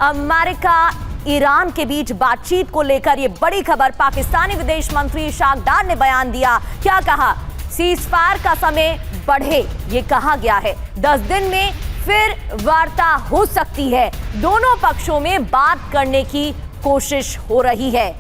America Iran के बीच बातचीत को लेकर यह बड़ी खबर। पाकिस्तानी विदेश मंत्री इशाक डार ने बयान दिया। क्या कहा? सीजफायर का समय बढ़े, ये कहा गया है। 10 दिन में फिर वार्ता हो सकती है। दोनों पक्षों में बात करने की कोशिश हो रही है।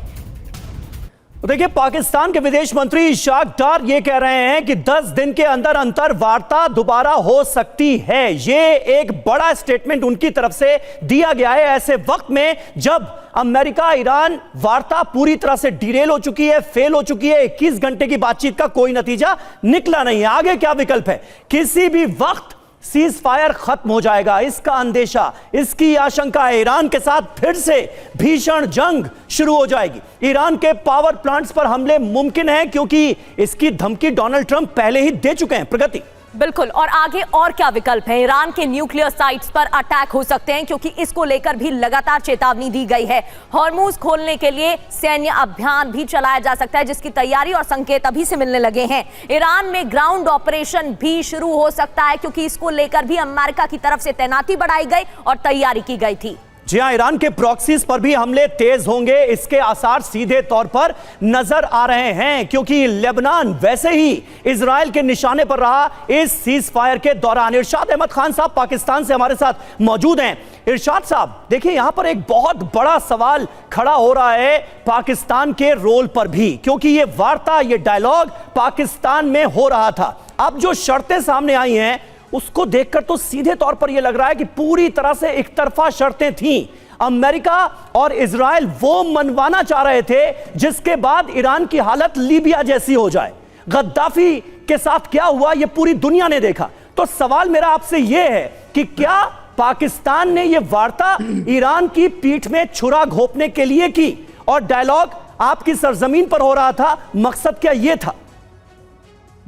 देखिए, पाकिस्तान के विदेश मंत्री इशाक डार ये कह रहे हैं कि 10 दिन के अंदर अंतर वार्ता दोबारा हो सकती है। ये एक बड़ा स्टेटमेंट उनकी तरफ से दिया गया है ऐसे वक्त में जब अमेरिका ईरान वार्ता पूरी तरह से डिरेल हो चुकी है, फेल हो चुकी है। 21 घंटे की बातचीत का कोई नतीजा निकला नहीं है। आगे क्या विकल्प है? किसी भी वक्त सीज फायर खत्म हो जाएगा, इसका अंदेशा, इसकी आशंका है। ईरान के साथ फिर से भीषण जंग शुरू हो जाएगी। ईरान के पावर प्लांट्स पर हमले मुमकिन है क्योंकि इसकी धमकी डोनाल्ड ट्रंप पहले ही दे चुके हैं। प्रगति बिल्कुल। और आगे और क्या विकल्प है? ईरान के न्यूक्लियर साइट्स पर अटैक हो सकते हैं क्योंकि इसको लेकर भी लगातार चेतावनी दी गई है। हॉर्मूज खोलने के लिए सैन्य अभियान भी चलाया जा सकता है जिसकी तैयारी और संकेत अभी से मिलने लगे हैं। ईरान में ग्राउंड ऑपरेशन भी शुरू हो सकता है क्योंकि इसको लेकर भी अमेरिका की तरफ से तैनाती बढ़ाई गई और तैयारी की गई थी। जी हां, ईरान के प्रॉक्सीज पर भी हमले तेज होंगे, इसके आसार सीधे तौर पर नजर आ रहे हैं क्योंकि लेबनान वैसे ही इजराइल के निशाने पर रहा इस सीज फायर के दौरान। इरशाद अहमद खान साहब पाकिस्तान से हमारे साथ मौजूद हैं। इरशाद साहब, देखिए यहां पर एक बहुत बड़ा सवाल खड़ा हो रहा है पाकिस्तान के रोल पर भी, क्योंकि ये वार्ता, ये डायलॉग पाकिस्तान में हो रहा था। अब जो शर्तें सामने आई हैं उसको देखकर तो सीधे तौर पर यह लग रहा है कि पूरी तरह से एक तरफा शर्तें थीं। अमेरिका और इजराइल वो मनवाना चाह रहे थे जिसके बाद ईरान की हालत लीबिया जैसी हो जाए। गद्दाफी के साथ क्या हुआ ये पूरी दुनिया ने देखा। तो सवाल मेरा आपसे यह है कि क्या पाकिस्तान ने यह वार्ता ईरान की पीठ में छुरा घोंपने के लिए की और डायलॉग आपकी सरजमीन पर हो रहा था? मकसद क्या यह था?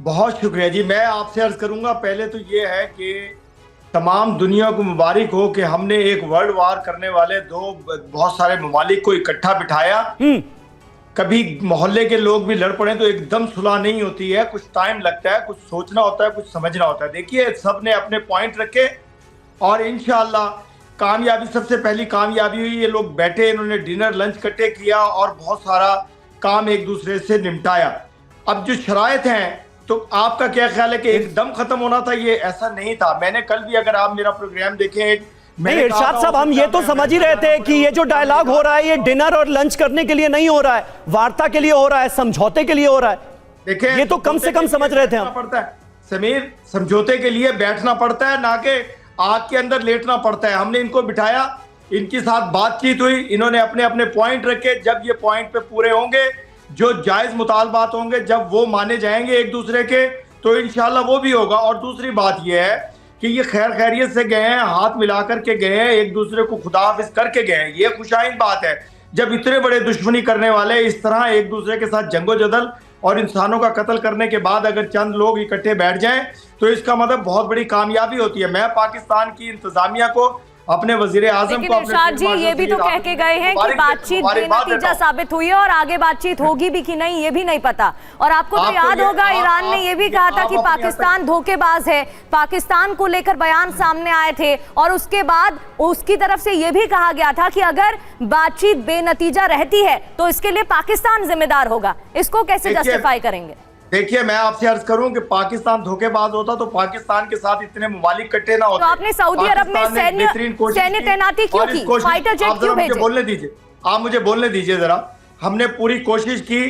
बहुत शुक्रिया जी। मैं आपसे अर्ज करूंगा, पहले तो ये है कि तमाम दुनिया को मुबारक हो कि हमने एक वर्ल्ड वार करने वाले बहुत सारे ममालिक को इकट्ठा बिठाया। कभी मोहल्ले के लोग भी लड़ पड़े तो एकदम सुलह नहीं होती है, कुछ टाइम लगता है, कुछ सोचना होता है, कुछ समझना होता है। देखिए, सब ने अपने पॉइंट रखे और इंशाअल्लाह कामयाबी, सबसे पहली कामयाबी हुई। ये लोग बैठे, इन्होंने डिनर लंच इकट्ठे किया और बहुत सारा काम एक दूसरे से निपटाया। अब जो शराइत हैं, तो आपका क्या ख्याल है कि एकदम खत्म होना था? ये ऐसा नहीं था। मैंने कल भी, अगर आप मेरा प्रोग्राम देखें, इरशाद साहब, हम ये तो समझ ही रहे थे कि ये जो डायलॉग हो रहा है ये डिनर और लंच करने के लिए नहीं हो रहा है, वार्ता के लिए हो रहा है, समझौते के लिए हो रहा है। देखिए, ये तो कम से कम समझ रहे थे हम। पड़ता है समीर, समझौते के लिए बैठना पड़ता है, ना कि आग के अंदर लेटना पड़ता है। हमने इनको बिठाया, इनके साथ बातचीत हुई, इन्होंने अपने अपने पॉइंट रखे। जब ये पॉइंट पे पूरे होंगे, जो जायज मुतालबात होंगे, जब वो माने जाएंगे एक दूसरे के, तो इंशाल्लाह वो भी होगा। और दूसरी बात ये है कि ये खैर खैरियत से गए हैं, हाथ मिला करके गए हैं, एक दूसरे को खुदा हाफिज करके गए हैं। ये खुशाइन बात है जब इतने बड़े दुश्मनी करने वाले इस तरह एक दूसरे के साथ जंगोजदल और इंसानों का कत्ल करने के बाद अगर चंद लोग इकट्ठे बैठ जाएं तो इसका मतलब बहुत बड़ी कामयाबी होती है। मैं पाकिस्तान की इंतजामिया को, अपने वजीर आजम को, इरशाद जी ये भी तो कह के गए हैं कि बातचीत बेनतीजा साबित हुई है और आगे बातचीत होगी भी कि नहीं ये भी नहीं पता। और आपको तो याद होगा ईरान ने ये भी कहा था कि पाकिस्तान धोखेबाज है। पाकिस्तान को लेकर बयान सामने आए थे और उसके बाद उसकी तरफ से ये भी कहा गया था कि अगर बातचीत बेनतीजा रहती है तो इसके लिए पाकिस्तान जिम्मेदार होगा। इसको कैसे जस्टिफाई करेंगे? देखिए, मैं आपसे अर्ज करूं कि पाकिस्तान धोखेबाज होता तो पाकिस्तान के साथ इतने मुमालिक इकट्ठे ना होते। तो आपने सऊदी अरब में सैन्य तैनाती क्यों की? फाइटर जेट क्यों भेजे? बोलने दीजिए, आप मुझे बोलने दीजिए जरा। हमने पूरी कोशिश की,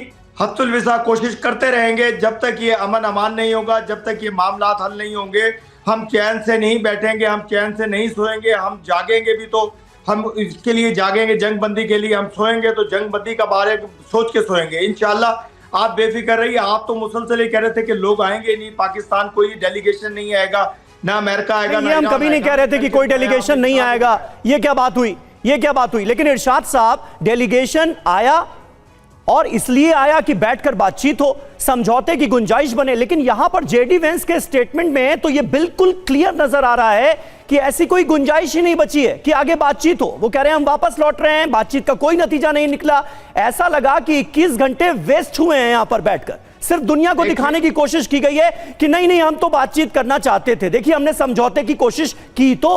हत्तुल विसा कोशिश करते रहेंगे जब तक ये अमन अमान नहीं होगा, जब तक ये मामला हल नहीं होंगे। हम चैन से नहीं बैठेंगे, हम चैन से नहीं सोएंगे। हम जागेंगे भी तो हम इसके लिए जागेंगे, जंग बंदी के लिए। हम सोएंगे तो जंग बंदी का बारे सोच के सोएंगे इंशाल्लाह। आप बेफिक्र रहिए। आप तो मुसलसल कह रहे थे कि लोग आएंगे नहीं, पाकिस्तान कोई डेलीगेशन नहीं आएगा, ना अमेरिका आएगा। ये हम कभी नहीं कह रहे थे कि कोई डेलीगेशन नहीं आएगा। ये क्या बात हुई? ये क्या बात हुई? लेकिन इरशाद साहब, डेलीगेशन आया और इसलिए आया कि बैठकर बातचीत हो, समझौते की गुंजाइश बने। लेकिन यहां पर जेडी वेंस के स्टेटमेंट में तो यह बिल्कुल क्लियर नजर आ रहा है कि ऐसी कोई गुंजाइश ही नहीं बची है कि आगे बातचीत हो। वो कह रहे हैं हम वापस लौट रहे हैं, बातचीत का कोई नतीजा नहीं निकला। ऐसा लगा कि 21 घंटे वेस्ट हुए हैं यहां पर बैठकर। सिर्फ दुनिया को दिखाने की कोशिश की गई है कि नहीं नहीं, हम तो बातचीत करना चाहते थे। देखिए, हमने समझौते की कोशिश की तो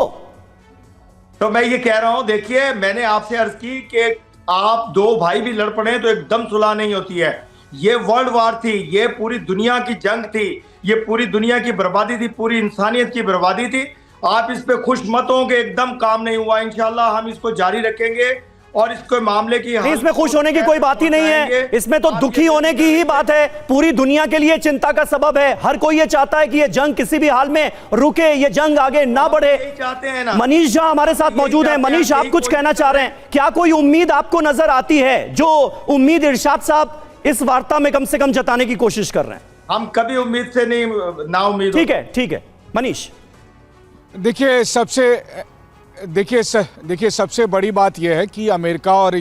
तो मैं ये कह रहा हूं, देखिए मैंने आपसे अर्ज की कि आप दो भाई भी लड़ पड़े तो एकदम सुलह नहीं होती है। ये वर्ल्ड वार थी, ये पूरी दुनिया की जंग थी, ये पूरी दुनिया की बर्बादी थी, पूरी इंसानियत की बर्बादी थी। आप इस पे खुश मत होंगे, एकदम काम नहीं हुआ। इंशाल्लाह हम इसको जारी रखेंगे और इसको मामले की इसमें खुश होने की कोई बात ही नहीं है, इसमें तो दुखी होने की ही बात है। पूरी दुनिया के लिए चिंता का सबब है। हर कोई ये चाहता है कि ये जंग किसी भी हाल में रुके, ये जंग आगे ना बढ़े। चाहते हैं ना। मनीष झा हमारे साथ मौजूद हैं। मनीष, आप कुछ कहना चाह रहे हैं? क्या कोई उम्मीद आपको नजर आती है, जो उम्मीद इरशाद साहब इस वार्ता में कम से कम जताने की कोशिश कर रहे हैं? हम कभी उम्मीद से नहीं ना उम्मीद। ठीक है मनीष। देखिए सबसे बड़ी बात यह है कि अमेरिका और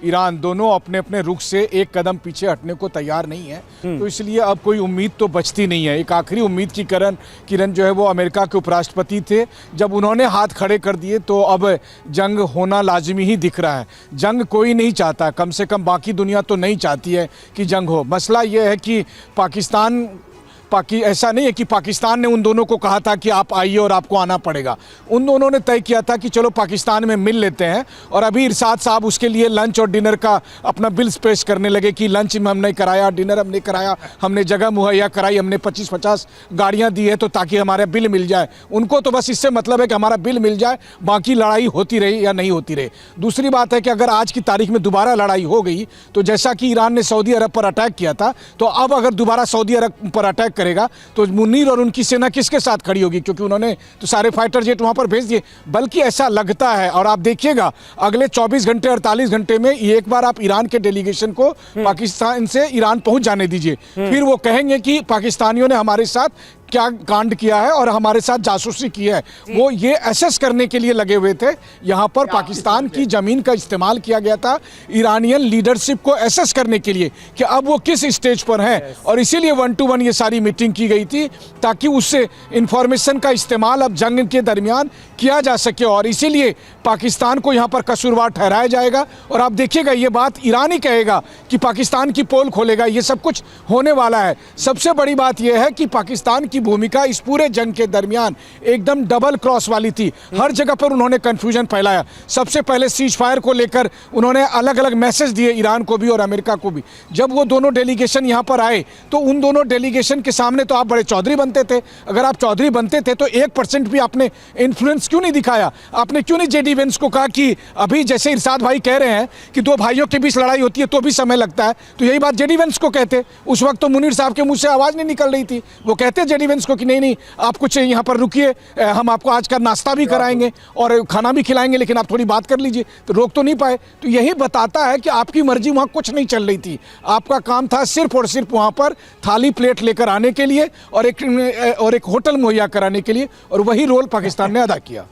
ईरान दोनों अपने अपने रुख से एक कदम पीछे हटने को तैयार नहीं है। तो इसलिए अब कोई उम्मीद तो बचती नहीं है। एक आखिरी उम्मीद की किरण जो है वो अमेरिका के उपराष्ट्रपति थे। जब उन्होंने हाथ खड़े कर दिए तो अब जंग होना लाजमी ही दिख रहा है। जंग कोई नहीं चाहता, कम से कम बाकी दुनिया तो नहीं चाहती है कि जंग हो। मसला ये है कि ऐसा नहीं है कि पाकिस्तान ने उन दोनों को कहा था कि आप आइए और आपको आना पड़ेगा। उन दोनों ने तय किया था कि चलो पाकिस्तान में मिल लेते हैं, और अभी इरशाद साहब उसके लिए लंच और डिनर का अपना बिल्स पेश करने लगे कि लंच में हमने कराया, डिनर हमने कराया, हमने जगह मुहैया कराई, हमने 25-50 गाड़ियां दी है तो ताकि हमारा बिल मिल जाए। उनको तो बस इससे मतलब है कि हमारा बिल मिल जाए, बाकी लड़ाई होती रहे या नहीं होती रहे। दूसरी बात है कि अगर आज की तारीख में दोबारा लड़ाई हो गई तो जैसा कि ईरान ने सऊदी अरब पर अटैक किया था, तो अब अगर दोबारा सऊदी अरब पर अटैक करेगा तो मुनीर और उनकी सेना किसके साथ खड़ी होगी? क्योंकि उन्होंने तो सारे फाइटर जेट वहां पर भेज दिए। बल्कि ऐसा लगता है, और आप देखिएगा अगले 24 घंटे 48 घंटे में एक बार आप ईरान के डेलीगेशन को पाकिस्तान से ईरान पहुंच जाने दीजिए, फिर वो कहेंगे कि पाकिस्तानियों ने हमारे साथ क्या कांड किया है और हमारे साथ जासूसी की है। वो ये एसेस करने के लिए लगे हुए थे। यहाँ पर पाकिस्तान की जमीन का इस्तेमाल किया गया था ईरानियन लीडरशिप को एसेस करने के लिए कि अब वो किस स्टेज पर हैं, और इसीलिए 1 to 1 ये सारी मीटिंग की गई थी ताकि उससे इंफॉर्मेशन का इस्तेमाल अब जंग के दरमियान किया जा सके, और इसीलिए पाकिस्तान को यहाँ पर कसूरवार ठहराया जाएगा। और आप देखिएगा ये बात ईरान ही कहेगा कि पाकिस्तान की पोल खोलेगा। ये सब कुछ होने वाला है। सबसे बड़ी बात यह है कि पाकिस्तान की भूमिका इस पूरे जंग के दरमियान एकदम डबल क्रॉस वाली थी। हर जगह पर उन्होंने कंफ्यूजन फैलाया। सबसे पहले सीज फायर को लेकर उन्होंने अलग अलग मैसेज दिए ईरान को भी और अमेरिका को भी। जब वो दोनों डेलीगेशन यहाँ पर आए तो उन दोनों डेलीगेशन के सामने तो आप बड़े चौधरी बनते थे। अगर आप चौधरी बनते थे तो 1% भी आपने इन्फ्लुएंस क्यों नहीं दिखाया? आपने क्यों नहीं जेडी वेंस को कहा कि अभी जैसे इरशाद भाई कह रहे हैं कि दो भाइयों के बीच लड़ाई होती है तो भी समय लगता है, तो यही बात जेडी वेंस को कहते। उस वक्त तो मुनीर साहब के मुंह से आवाज़ नहीं निकल रही थी। वो कहते जेडी वेंस को कि नहीं आप कुछ यहाँ पर रुकिए, हम आपको आज का नाश्ता भी कराएंगे और खाना भी खिलाएंगे, लेकिन आप थोड़ी बात कर लीजिए। तो रोक तो नहीं पाए। तो यही बताता है कि आपकी मर्जी वहाँ कुछ नहीं चल रही थी। आपका काम था सिर्फ और सिर्फ वहाँ पर थाली प्लेट लेकर आने के लिए और एक होटल मुहैया कराने के लिए, और वही रोल पाकिस्तान ने अदा किया।